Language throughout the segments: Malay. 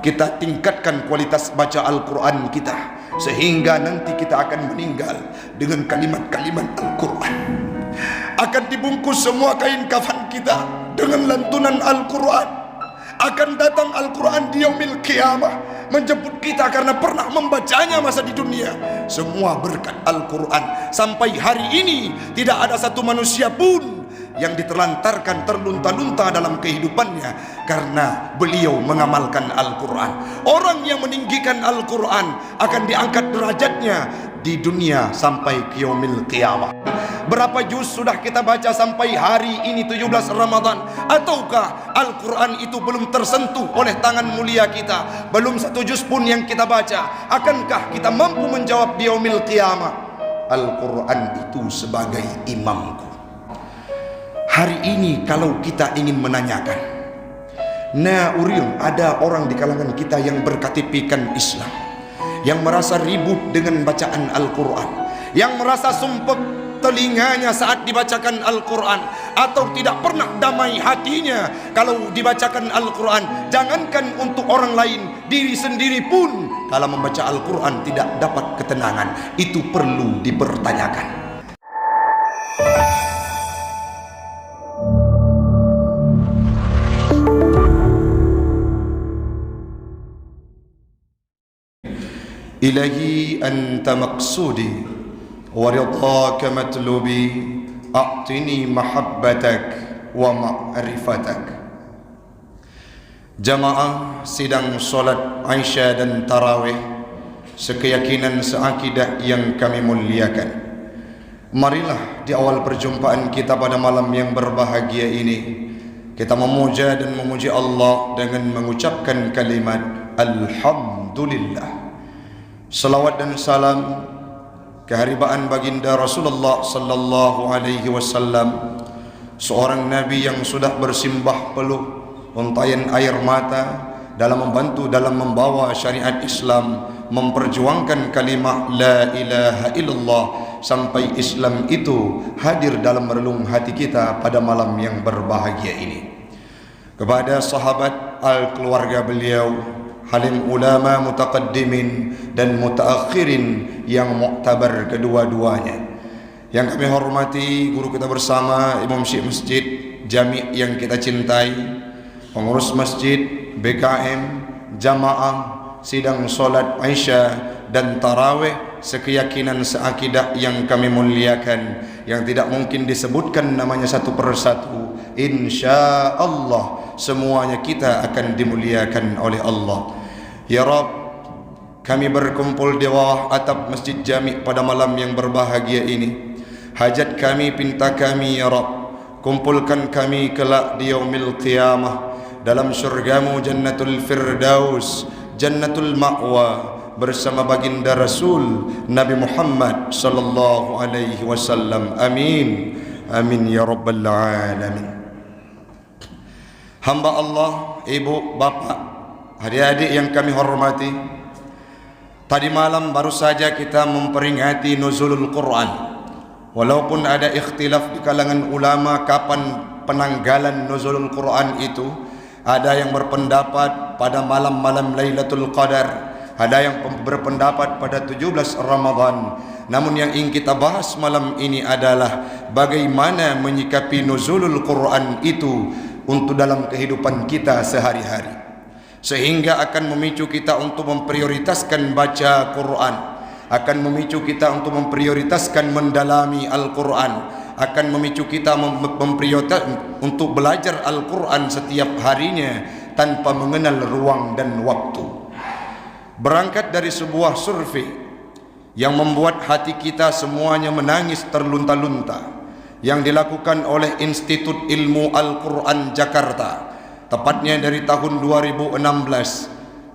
kita tingkatkan kualitas baca Al-Quran kita, sehingga nanti kita akan meninggal dengan kalimat-kalimat Al-Quran. Akan dibungkus semua kain kafan kita dengan lantunan Al-Quran. Akan datang Al-Quran di yaumil qiyamah menjemput kita karena pernah membacanya masa di dunia. Semua berkat Al-Quran. Sampai hari ini tidak ada satu manusia pun yang diterlantarkan terlunta-lunta dalam kehidupannya karena beliau mengamalkan Al-Quran. Orang yang meninggikan Al-Quran akan diangkat derajatnya di dunia sampai ke yaumil qiyamah. Berapa juz sudah kita baca sampai hari ini 17 Ramadan? Ataukah Al-Quran itu belum tersentuh oleh tangan mulia kita? Belum satu juz pun yang kita baca. Akankah kita mampu menjawab di yaumil qiyamah? Al-Quran itu sebagai imamku. Hari ini kalau kita ingin menanyakan, ada orang di kalangan kita yang berKTP-kan Islam, yang merasa ribut dengan bacaan Al-Quran, yang merasa sumpek telinganya saat dibacakan Al-Quran, atau tidak pernah damai hatinya kalau dibacakan Al-Quran. Jangankan untuk orang lain, diri sendiri pun kalau membaca Al-Quran tidak dapat ketenangan. Itu perlu dipertanyakan. Ilahi anta maqsudi wa ridhaka matlubi, a'tini mahabbatak wa ma'rifatak. Jamaah sidang solat Aisyah dan Tarawih sekeyakinan seakidah yang kami muliakan, marilah di awal perjumpaan kita pada malam yang berbahagia ini kita memuja dan memuji Allah dengan mengucapkan kalimat Alhamdulillah. Salawat dan salam keharibaan baginda Rasulullah sallallahu alaihi wasallam, seorang nabi yang sudah bersimbah peluh untayan air mata dalam membantu dalam membawa syariat Islam, memperjuangkan kalimah la ilaha illallah sampai Islam itu hadir dalam relung hati kita pada malam yang berbahagia ini. Kepada sahabat al-keluarga beliau, halim ulama mutaqaddimin dan mutaakhirin yang muktabar kedua-duanya, yang kami hormati guru kita bersama, Imam Syekh Masjid Jami' yang kita cintai, pengurus masjid, BKM, jamaah sidang solat Aisyah dan Tarawih sekeyakinan seakidah yang kami muliakan, yang tidak mungkin disebutkan namanya satu persatu. Insya Allah semuanya kita akan dimuliakan oleh Allah. Ya Rabb, kami berkumpul di bawah atap Masjid Jami' pada malam yang berbahagia ini. Hajat kami, pinta kami ya Rabb, kumpulkan kami kelak di yaumil qiyamah dalam syurgamu Jannatul Firdaus, Jannatul Ma'wa, bersama baginda Rasul Nabi Muhammad sallallahu alaihi wasallam. Amin. Amin ya rabbal alamin. Hamba Allah, ibu, bapak, adik-adik yang kami hormati, tadi malam baru saja kita memperingati nuzulul Quran. Walaupun ada ikhtilaf di kalangan ulama kapan penanggalan nuzulul Quran itu, ada yang berpendapat pada malam-malam Lailatul Qadar, ada yang berpendapat pada 17 Ramadan. Namun yang ingin kita bahas malam ini adalah bagaimana menyikapi nuzulul Quran itu untuk dalam kehidupan kita sehari-hari, sehingga akan memicu kita untuk memprioritaskan baca Quran, akan memicu kita untuk memprioritaskan mendalami Al-Quran, akan memicu kita memprioritaskan untuk belajar Al-Quran setiap harinya tanpa mengenal ruang dan waktu. Berangkat dari sebuah survei yang membuat hati kita semuanya menangis terlunta-lunta, yang dilakukan oleh Institut Ilmu Al-Quran Jakarta, tepatnya dari tahun 2016.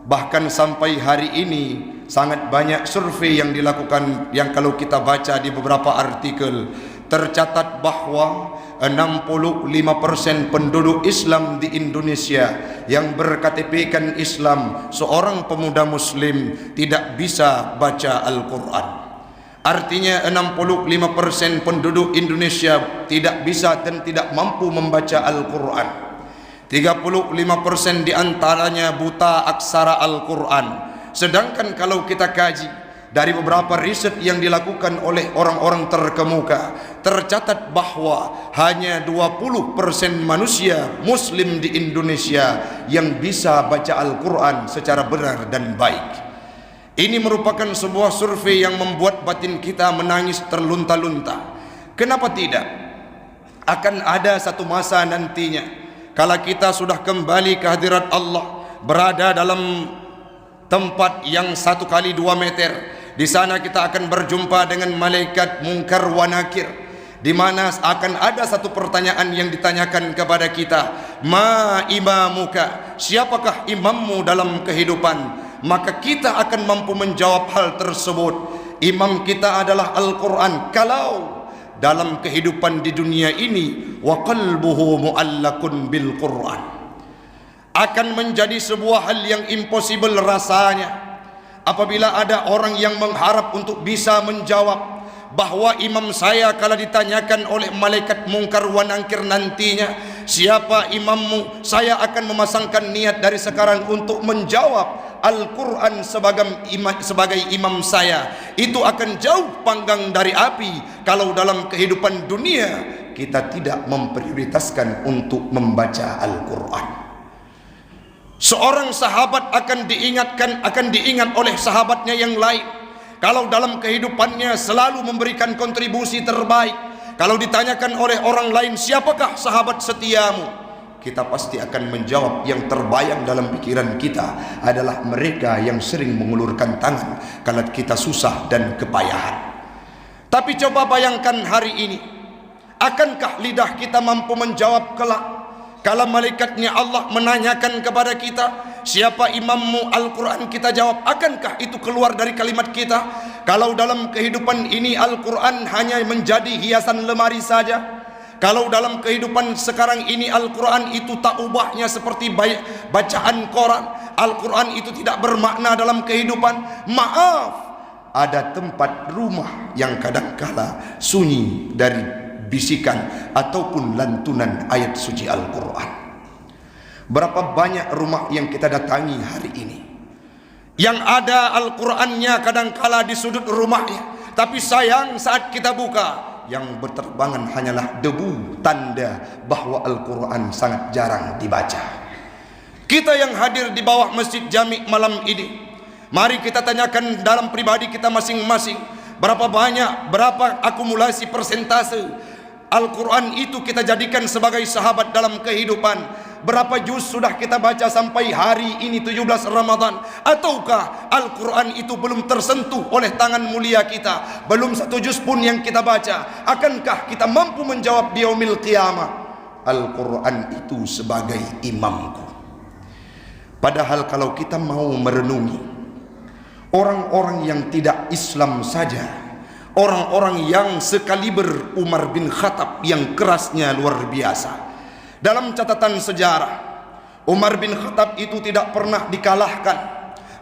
Bahkan sampai hari ini sangat banyak survei yang dilakukan, yang kalau kita baca di beberapa artikel tercatat bahwa 65% penduduk Islam di Indonesia yang berKTP-kan Islam, seorang pemuda muslim tidak bisa baca Al-Quran. Artinya 65% penduduk Indonesia tidak bisa dan tidak mampu membaca Al-Quran. 35% di antaranya buta aksara Al-Quran. Sedangkan kalau kita kaji dari beberapa riset yang dilakukan oleh orang-orang terkemuka, tercatat bahwa hanya 20% manusia muslim di Indonesia yang bisa baca Al-Quran secara benar dan baik. Ini merupakan sebuah survei yang membuat batin kita menangis terlunta-lunta. Kenapa tidak? Akan ada satu masa nantinya, kala kita sudah kembali ke hadirat Allah, berada dalam tempat yang 1 kali 2 meter. Di sana kita akan berjumpa dengan malaikat Munkar wa Nakir, di mana akan ada satu pertanyaan yang ditanyakan kepada kita, ma imamuka, siapakah imammu dalam kehidupan? Maka kita akan mampu menjawab hal tersebut. Imam kita adalah Al-Quran. Kalau dalam kehidupan di dunia ini, wa qalbuhu mu'allakun bil Quran, akan menjadi sebuah hal yang impossible rasanya apabila ada orang yang mengharap untuk bisa menjawab bahwa imam saya kalau ditanyakan oleh malaikat Munkar wa Nakir nantinya, siapa imammu, saya akan memasangkan niat dari sekarang untuk menjawab Al-Quran sebagai imam saya. Itu akan jauh panggang dari api kalau dalam kehidupan dunia kita tidak memprioritaskan untuk membaca Al-Quran. Seorang sahabat akan diingat oleh sahabatnya yang lain kalau dalam kehidupannya selalu memberikan kontribusi terbaik. Kalau ditanyakan oleh orang lain, siapakah sahabat setiamu, kita pasti akan menjawab yang terbayang dalam pikiran kita adalah mereka yang sering mengulurkan tangan kalau kita susah dan kepayahan. Tapi coba bayangkan hari ini, akankah lidah kita mampu menjawab kelak kalau malaikatnya Allah menanyakan kepada kita, siapa imammu, Al-Quran, kita jawab, akankah itu keluar dari kalimat kita? Kalau dalam kehidupan ini Al-Quran hanya menjadi hiasan lemari saja, kalau dalam kehidupan sekarang ini Al-Quran itu tak ubahnya seperti bacaan koran, Al-Quran itu tidak bermakna dalam kehidupan, maaf, ada tempat rumah yang kadangkala sunyi dari bisikan ataupun lantunan ayat suci Al-Quran. Berapa banyak rumah yang kita datangi hari ini yang ada Al-Qurannya kadangkala di sudut rumahnya, tapi sayang saat kita buka, yang berterbangan hanyalah debu, tanda bahwa Al-Quran sangat jarang dibaca. Kita yang hadir di bawah Masjid Jami malam ini, mari kita tanyakan dalam pribadi kita masing-masing, berapa akumulasi persentase Al-Quran itu kita jadikan sebagai sahabat dalam kehidupan. Berapa juz sudah kita baca sampai hari ini 17 Ramadan? Ataukah Al-Quran itu belum tersentuh oleh tangan mulia kita? Belum 1 juz pun yang kita baca. Akankah kita mampu menjawab di yaumil qiyamah, Al-Quran itu sebagai imamku? Padahal kalau kita mau merenungi orang-orang yang tidak Islam saja, orang-orang yang sekaliber Umar bin Khattab yang kerasnya luar biasa, dalam catatan sejarah Umar bin Khattab itu tidak pernah dikalahkan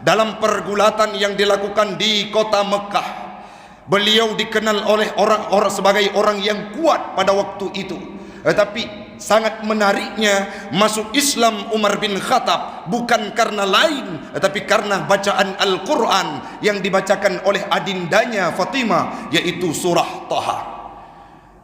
dalam pergulatan yang dilakukan di kota Mekah. Beliau dikenal oleh orang-orang sebagai orang yang kuat pada waktu itu. Tetapi sangat menariknya, masuk Islam Umar bin Khattab bukan karena lain, tetapi karena bacaan Al-Quran yang dibacakan oleh adindanya Fatimah, yaitu surah Taha.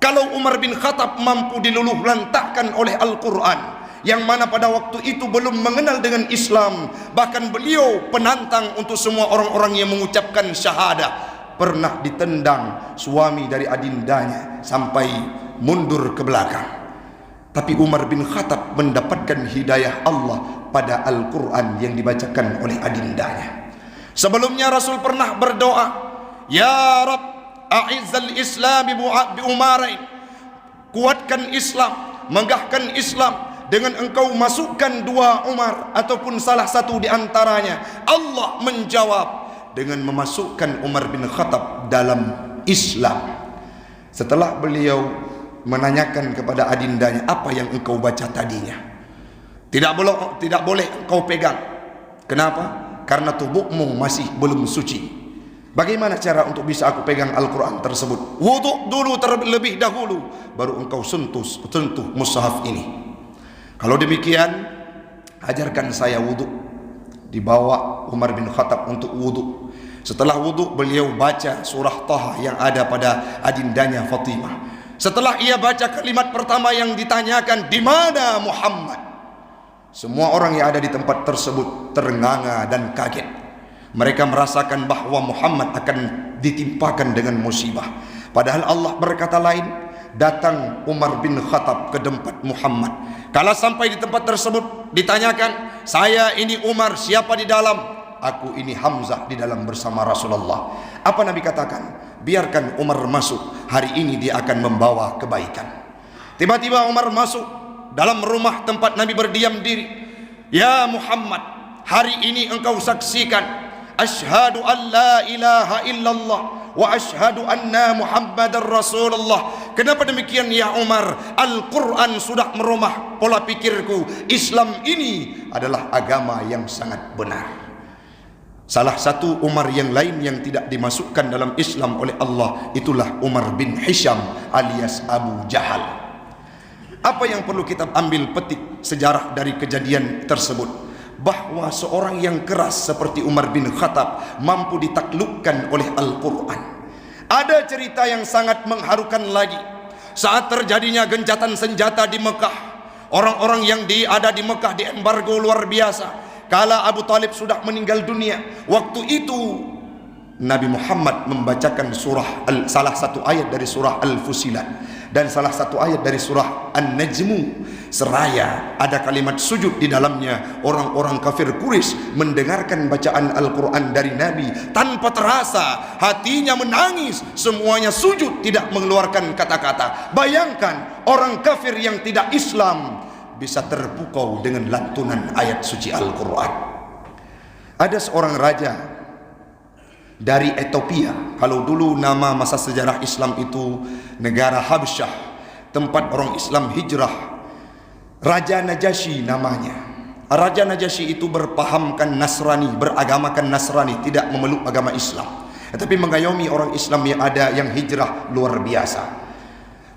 Kalau Umar bin Khattab mampu diluluh lantakkan oleh Al-Quran, yang mana pada waktu itu belum mengenal dengan Islam, bahkan beliau penantang untuk semua orang-orang yang mengucapkan syahadah, pernah ditendang suami dari adindanya sampai mundur ke belakang. Tapi Umar bin Khattab mendapatkan hidayah Allah pada Al-Quran yang dibacakan oleh adindanya. Sebelumnya Rasul pernah berdoa, ya Rabb, a'izzal Islam bi umarain, kuatkan Islam, megahkan Islam dengan engkau masukkan 2 Umar ataupun salah satu di antaranya. Allah menjawab dengan memasukkan Umar bin Khattab dalam Islam. Setelah beliau menanyakan kepada adindanya, apa yang engkau baca tadinya? Tidak boleh engkau pegang. Kenapa? Karena tubuhmu masih belum suci. Bagaimana cara untuk bisa aku pegang Al-Quran tersebut? Wudhu dulu terlebih dahulu, baru engkau sentuh mushaf ini. Kalau demikian, ajarkan saya wudhu. Dibawa Umar bin Khattab untuk wudhu. Setelah wudhu, beliau baca surah Taha yang ada pada adindanya Fatimah. Setelah ia baca kalimat pertama yang ditanyakan, di mana Muhammad? Semua orang yang ada di tempat tersebut ternganga dan kaget. Mereka merasakan bahwa Muhammad akan ditimpakan dengan musibah. Padahal Allah berkata lain. Datang Umar bin Khattab ke tempat Muhammad. Kala sampai di tempat tersebut, ditanyakan, saya ini Umar, siapa di dalam? Aku ini Hamzah di dalam bersama Rasulullah. Apa Nabi katakan? Biarkan Umar masuk, hari ini dia akan membawa kebaikan. Tiba-tiba Umar masuk dalam rumah tempat Nabi berdiam diri. Ya Muhammad, hari ini engkau saksikan, asyhadu an la ilaha illallah wa asyhadu anna Muhammadar Rasulullah. Kenapa demikian ya Umar? Al-Quran sudah merubah pola pikirku. Islam ini adalah agama yang sangat benar. Salah satu Umar yang lain yang tidak dimasukkan dalam Islam oleh Allah, itulah Umar bin Hisham alias Abu Jahal. Apa yang perlu kita ambil petik sejarah dari kejadian tersebut? Bahwa seorang yang keras seperti Umar bin Khattab mampu ditaklukkan oleh Al-Quran. Ada cerita yang sangat mengharukan lagi. Saat terjadinya gencatan senjata di Mekah, orang-orang yang ada di Mekah diembargo luar biasa. Kala Abu Talib sudah meninggal dunia, waktu itu Nabi Muhammad membacakan salah satu ayat dari surah Al-Fusilat dan salah satu ayat dari surah An-Najmu. Seraya ada kalimat sujud di dalamnya. Orang-orang kafir Quraisy mendengarkan bacaan Al-Quran dari Nabi tanpa terasa hatinya menangis. Semuanya sujud, tidak mengeluarkan kata-kata. Bayangkan orang kafir yang tidak Islam bisa terpukau dengan lantunan ayat suci Al-Quran. Ada seorang raja dari Ethiopia. Kalau dulu nama masa sejarah Islam itu negara Habsyah, tempat orang Islam hijrah. Raja Najasyi namanya. Raja Najasyi itu berpahamkan Nasrani, beragamakan Nasrani, tidak memeluk agama Islam, tetapi mengayomi orang Islam yang ada yang hijrah luar biasa.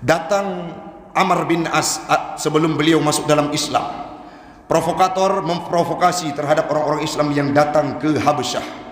Datang Amr bin As sebelum beliau masuk dalam Islam. Provokator memprovokasi terhadap orang-orang Islam yang datang ke Habsyah.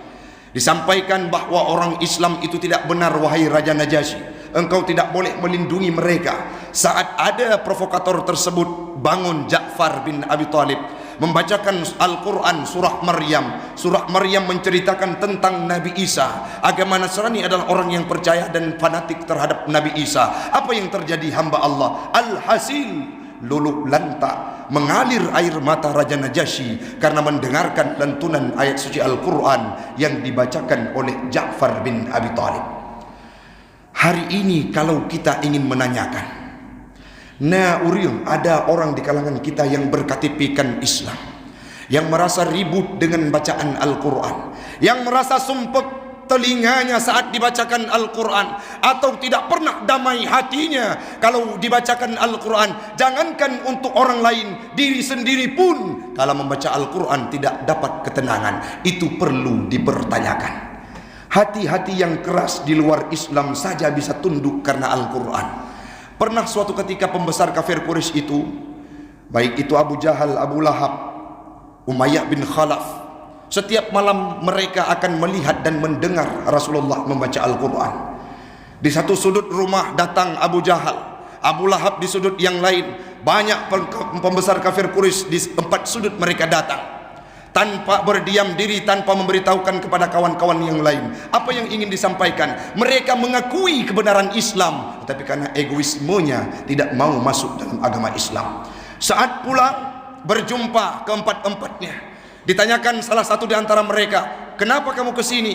Disampaikan bahwa orang Islam itu tidak benar, wahai Raja Najasyi. Engkau tidak boleh melindungi mereka. Saat ada provokator tersebut, bangun Ja'far bin Abi Talib membacakan Al-Quran surah Maryam. Surah Maryam menceritakan tentang Nabi Isa. Agama Nasrani adalah orang yang percaya dan fanatik terhadap Nabi Isa. Apa yang terjadi hamba Allah? Alhasil luluh lantak mengalir air mata Raja Najasyi karena mendengarkan lantunan ayat suci Al-Quran yang dibacakan oleh Ja'far bin Abi Talib. Hari ini kalau kita ingin menanyakan, ada orang di kalangan kita yang berKTP-kan Islam, yang merasa ribut dengan bacaan Al-Quran, yang merasa sumpek telinganya saat dibacakan Al-Quran, atau tidak pernah damai hatinya kalau dibacakan Al-Quran. Jangankan untuk orang lain, diri sendiri pun kalau membaca Al-Quran tidak dapat ketenangan. Itu perlu dipertanyakan. Hati-hati yang keras di luar Islam saja bisa tunduk karena Al-Quran. Pernah suatu ketika pembesar kafir Quraisy itu, baik itu Abu Jahal, Abu Lahab, Umayyah bin Khalaf, setiap malam mereka akan melihat dan mendengar Rasulullah membaca Al-Quran. Di satu sudut rumah datang Abu Jahal, Abu Lahab di sudut yang lain. Banyak pembesar kafir Quraisy di empat sudut mereka datang, tanpa berdiam diri, tanpa memberitahukan kepada kawan-kawan yang lain apa yang ingin disampaikan. Mereka mengakui kebenaran Islam, tetapi karena egoismenya tidak mau masuk dalam agama Islam. Saat pulang berjumpa keempat-empatnya, ditanyakan salah satu di antara mereka, kenapa kamu ke sini?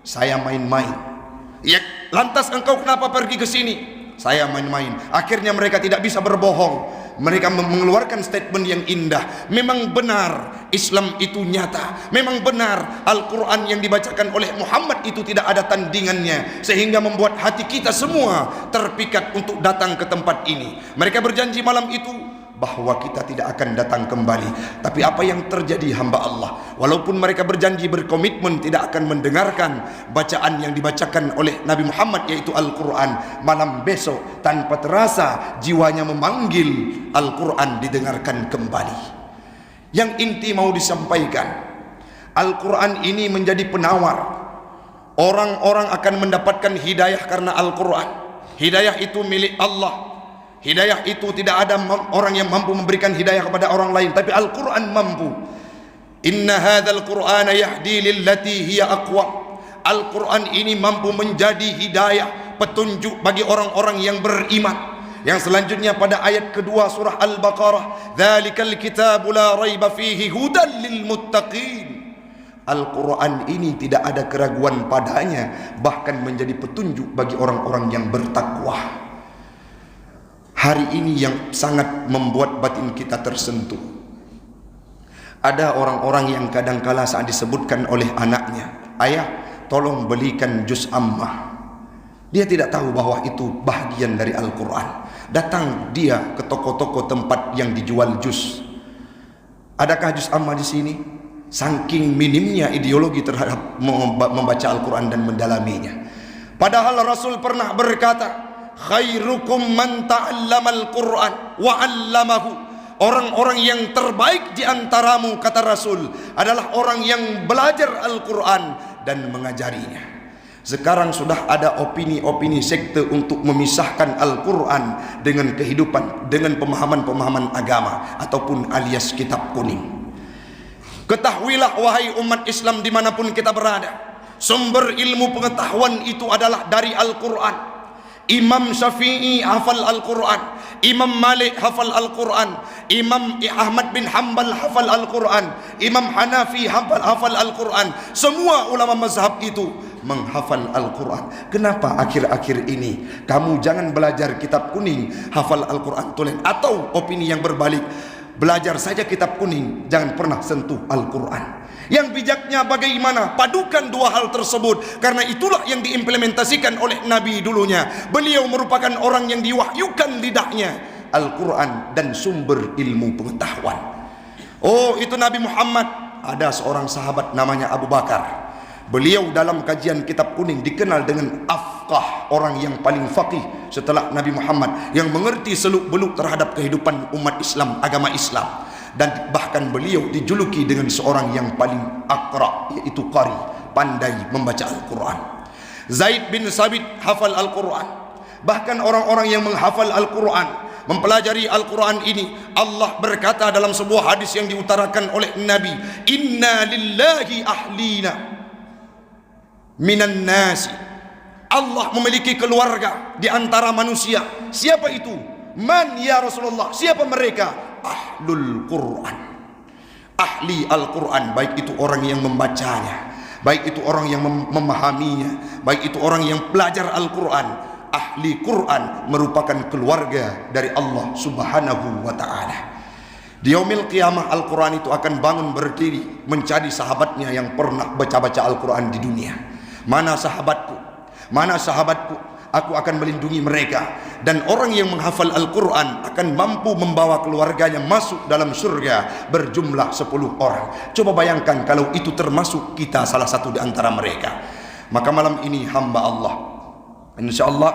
Saya main-main. Ya, lantas engkau kenapa pergi ke sini? Saya main-main. Akhirnya mereka tidak bisa berbohong. Mereka mengeluarkan statement yang indah. Memang benar Islam itu nyata. Memang benar Al-Quran yang dibacakan oleh Muhammad itu tidak ada tandingannya, sehingga membuat hati kita semua terpikat untuk datang ke tempat ini. Mereka berjanji malam itu bahwa kita tidak akan datang kembali. Tapi apa yang terjadi hamba Allah, walaupun mereka berjanji berkomitmen tidak akan mendengarkan bacaan yang dibacakan oleh Nabi Muhammad, yaitu Al-Quran, malam besok tanpa terasa jiwanya memanggil Al-Quran didengarkan kembali. Yang inti mau disampaikan, Al-Quran ini menjadi penawar. Orang-orang akan mendapatkan hidayah karena Al-Quran. Hidayah itu milik Allah. Hidayah itu tidak ada orang yang mampu memberikan hidayah kepada orang lain, tapi Al-Quran mampu. Inna hadzal Qur'ana yahdi lillati hiya aqwam. Al-Quran ini mampu menjadi hidayah, petunjuk bagi orang-orang yang beriman. Yang selanjutnya pada ayat kedua surah Al-Baqarah, dzalikal kitabu la raiba fihi hudan lil muttaqin. Al-Quran ini tidak ada keraguan padanya, bahkan menjadi petunjuk bagi orang-orang yang bertakwa. Hari ini yang sangat membuat batin kita tersentuh. Ada orang-orang yang kadangkala saat disebutkan oleh anaknya, ayah tolong belikan juz ammah, dia tidak tahu bahwa itu bahagian dari Al-Quran. Datang dia ke toko-toko tempat yang dijual juz. Adakah juz ammah di sini? Saking minimnya ideologi terhadap membaca Al-Quran dan mendalaminya. Padahal Rasul pernah berkata, khairukum man ta'allamal Qur'an wa 'allamahu. Orang-orang yang terbaik di antaramu, kata Rasul, adalah orang yang belajar Al-Quran dan mengajarinya. Sekarang sudah ada opini-opini sekte untuk memisahkan Al-Quran dengan kehidupan, dengan pemahaman-pemahaman agama ataupun alias kitab kuning. Ketahuilah wahai umat Islam dimanapun kita berada, sumber ilmu pengetahuan itu adalah dari Al-Quran. Imam Syafi'i hafal Al-Quran, Imam Malik hafal Al-Quran, Imam Ahmad bin Hanbal hafal Al-Quran, Imam Hanafi hafal Al-Quran. Semua ulama mazhab itu menghafal Al-Quran. Kenapa akhir-akhir ini kamu jangan belajar kitab kuning, hafal Al-Quran tulen? Atau opini yang berbalik, belajar saja kitab kuning, jangan pernah sentuh Al-Quran. Yang bijaknya bagaimana? Padukan dua hal tersebut, karena itulah yang diimplementasikan oleh Nabi dulunya. Beliau merupakan orang yang diwahyukan lidahnya Al-Quran dan sumber ilmu pengetahuan. Oh, itu Nabi Muhammad. Ada seorang sahabat namanya Abu Bakar. Beliau dalam kajian kitab kuning dikenal dengan afqah, orang yang paling faqih setelah Nabi Muhammad, yang mengerti seluk-beluk terhadap kehidupan umat Islam, agama Islam. Dan bahkan beliau dijuluki dengan seorang yang paling aqra, yaitu qari, pandai membaca Al-Quran. Zaid bin Sabit hafal Al-Quran. Bahkan orang-orang yang menghafal Al-Quran, mempelajari Al-Quran ini, Allah berkata dalam sebuah hadis yang diutarakan oleh Nabi, inna lillahi ahlina minan nasi. Allah memiliki keluarga di antara manusia. Siapa itu? Man ya Rasulullah? Siapa mereka? Ahlul Quran, ahli Al-Quran. Baik itu orang yang membacanya, baik itu orang yang memahaminya, baik itu orang yang belajar Al-Quran. Ahli Quran merupakan keluarga dari Allah Subhanahu wa ta'ala. Di yaumil qiyamah Al-Quran itu akan bangun berdiri menjadi sahabatnya yang pernah baca-baca Al-Quran di dunia. Mana sahabatku? Mana sahabatku? Aku akan melindungi mereka. Dan orang yang menghafal Al-Quran akan mampu membawa keluarganya masuk dalam surga berjumlah 10 orang. Coba bayangkan kalau itu termasuk kita salah satu di antara mereka. Maka malam ini hamba Allah, InsyaAllah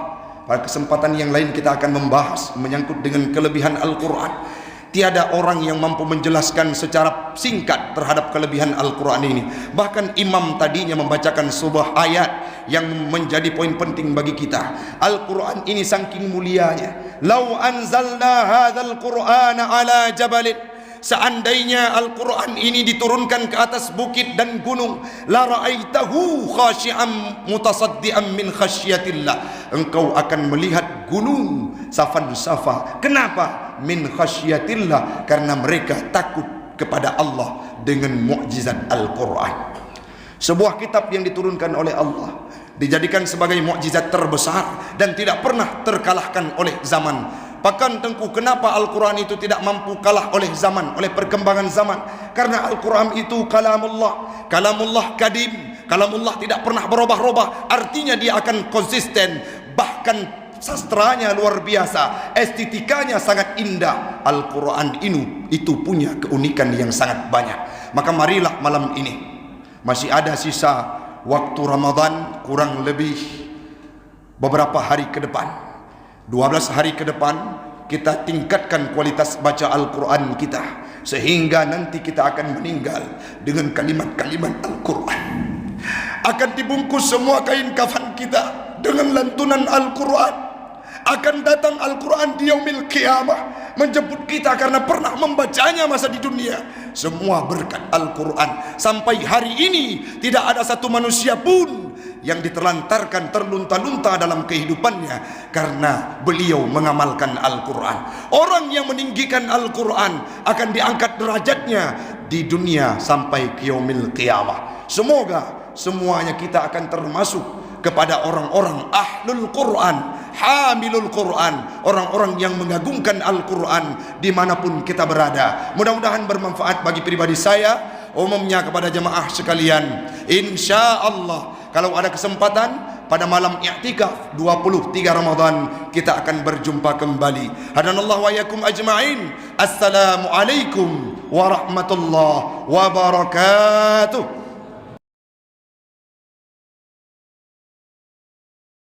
pada kesempatan yang lain kita akan membahas menyangkut dengan kelebihan Al-Quran. Tiada orang yang mampu menjelaskan secara singkat terhadap kelebihan Al-Quran ini. Bahkan imam tadinya membacakan sebuah ayat yang menjadi poin penting bagi kita. Al-Quran ini saking mulianya. Lau anzalna hadzal Qur'ana ala jabalin, seandainya Al-Quran ini diturunkan ke atas bukit dan gunung, la ra'aitahu khashi'an mutasaddian min khasyiatillah, engkau akan melihat gunung safan-safa. Kenapa? Min khasyiatillah, karena mereka takut kepada Allah dengan mukjizat Al-Quran. Sebuah kitab yang diturunkan oleh Allah, dijadikan sebagai mukjizat terbesar dan tidak pernah terkalahkan oleh zaman. Bahkan tengku, kenapa Al-Quran itu tidak mampu kalah oleh zaman, oleh perkembangan zaman? Karena Al-Quran itu kalamullah, kalamullah kadim, kalamullah tidak pernah berubah-ubah. Artinya dia akan konsisten, bahkan sastranya luar biasa, estetikanya sangat indah. Al-Quran itu punya keunikan yang sangat banyak. Maka marilah malam ini, masih ada sisa waktu Ramadan kurang lebih beberapa hari ke depan, 12 hari ke depan, kita tingkatkan kualitas baca Al-Quran kita, sehingga nanti kita akan meninggal dengan kalimat-kalimat Al-Quran. Akan dibungkus semua kain kafan kita dengan lantunan Al-Quran. Akan datang Al-Quran di yaumil qiyamah menjemput kita karena pernah membacanya masa di dunia. Semua berkat Al-Quran. Sampai hari ini tidak ada satu manusia pun yang diterlantarkan terlunta-lunta dalam kehidupannya karena beliau mengamalkan Al-Quran. Orang yang meninggikan Al-Quran akan diangkat derajatnya di dunia sampai ke yaumil qiyamah. Semoga semuanya kita akan termasuk kepada orang-orang ahlul Quran, hamilul Quran, orang-orang yang mengagungkan Al-Quran dimanapun kita berada. Mudah-mudahan bermanfaat bagi pribadi saya, umumnya kepada jemaah sekalian. Insya Allah kalau ada kesempatan pada malam i'tikaf 23 Ramadan kita akan berjumpa kembali. Hadanallahu wa iyyakum ajma'in. Assalamualaikum warahmatullahi wabarakatuh.